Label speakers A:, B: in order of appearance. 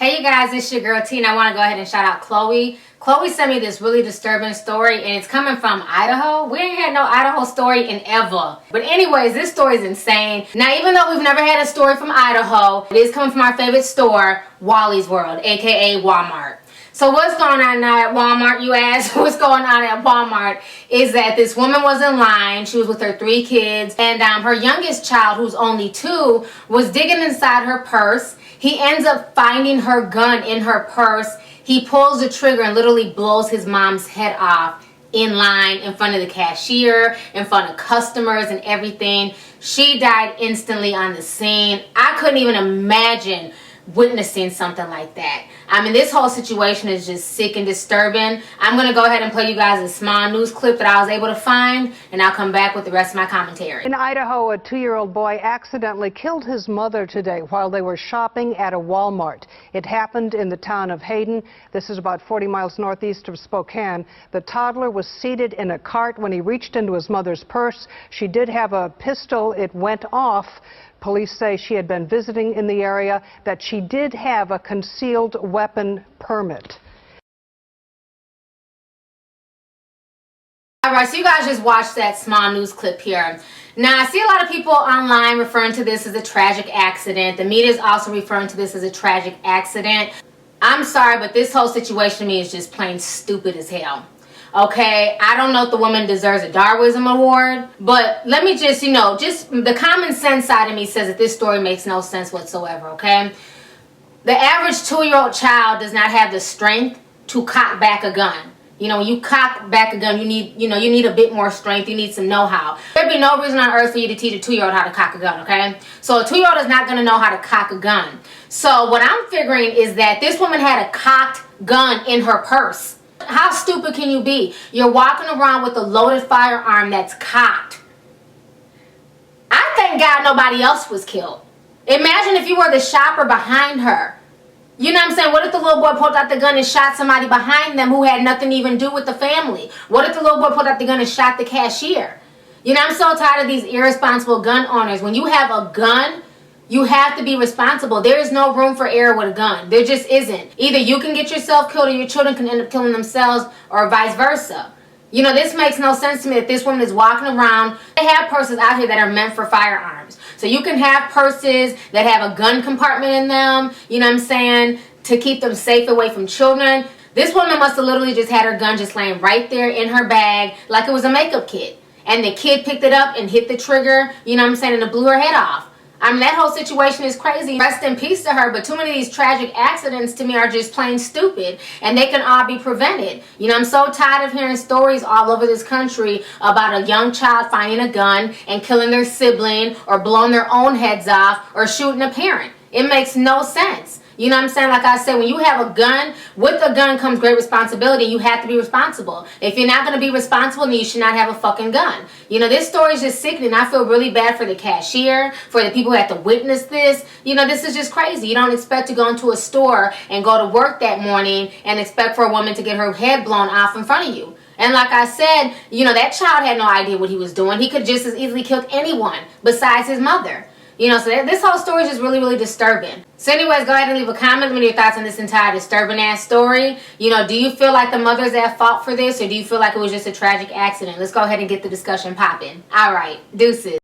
A: Hey you guys, it's your girl T, and I want to go ahead and shout out Chloe. Chloe sent me this really disturbing story, and it's coming from Idaho. We ain't had no Idaho story in ever. But anyways, this story is insane. Now, even though we've never had a story from Idaho, it is coming from our favorite store, Wally's World, aka Walmart. So what's going on now at Walmart, you ask? What's going on at Walmart is that this woman was in line. She was with her 3 kids, and her youngest child, who's only 2, was digging inside her purse. He ends up finding her gun in her purse. He pulls the trigger and literally blows his mom's head off in line, in front of the cashier, in front of customers and everything. She died instantly on the scene. I couldn't even imagine witnessing something like that. I mean, this whole situation is just sick and disturbing. I'm going to go ahead and play you guys a small news clip that I was able to find, and I'll come back with the rest of my commentary.
B: In Idaho, a 2-year-old boy accidentally killed his mother today while they were shopping at a Walmart. It happened in the town of Hayden. This is about 40 miles northeast of Spokane. The toddler was seated in a cart when he reached into his mother's purse. She did have a pistol. It went off. Police say she had been visiting in the area, that she did have a concealed weapon permit.
A: All right, so you guys just watched that small news clip here. Now, I see a lot of people online referring to this as a tragic accident. The media is also referring to this as a tragic accident. I'm sorry, but this whole situation to me is just plain stupid as hell. Okay, I don't know if the woman deserves a Darwinism award, but let me just, just the common sense side of me says that this story makes no sense whatsoever, okay? The average 2-year-old child does not have the strength to cock back a gun. You know, when you cock back a gun, you need a bit more strength. You need some know-how. There'd be no reason on earth for you to teach a 2-year-old how to cock a gun, okay? So a 2-year-old is not going to know how to cock a gun. So what I'm figuring is that this woman had a cocked gun in her purse. How stupid can you be? You're walking around with a loaded firearm that's cocked. I thank God nobody else was killed. Imagine if you were the shopper behind her. You know what I'm saying? What if the little boy pulled out the gun and shot somebody behind them who had nothing to even do with the family? What if the little boy pulled out the gun and shot the cashier? You know, I'm so tired of these irresponsible gun owners. When you have a gun, you have to be responsible. There is no room for error with a gun. There just isn't. Either you can get yourself killed or your children can end up killing themselves, or vice versa. You know, this makes no sense to me that this woman is walking around. They have purses out here that are meant for firearms. So you can have purses that have a gun compartment in them, you know what I'm saying, to keep them safe away from children. This woman must have literally just had her gun just laying right there in her bag like it was a makeup kit. And the kid picked it up and hit the trigger, you know what I'm saying, and it blew her head off. I mean, that whole situation is crazy. Rest in peace to her, but too many of these tragic accidents to me are just plain stupid, and they can all be prevented. You know, I'm so tired of hearing stories all over this country about a young child finding a gun and killing their sibling, or blowing their own heads off, or shooting a parent. It makes no sense. You know what I'm saying? Like I said, when you have a gun, with a gun comes great responsibility. You have to be responsible. If you're not going to be responsible, then you should not have a fucking gun. You know, this story is just sickening. I feel really bad for the cashier, for the people who have to witness this. You know, this is just crazy. You don't expect to go into a store and go to work that morning and expect for a woman to get her head blown off in front of you. And like I said, you know, that child had no idea what he was doing. He could just as easily killed anyone besides his mother. You know, so this whole story is just really, really disturbing. So anyways, go ahead and leave a comment. Let me know your thoughts on this entire disturbing ass story. You know, do you feel like the mother's at fault for this, or do you feel like it was just a tragic accident? Let's go ahead and get the discussion popping. All right, deuces.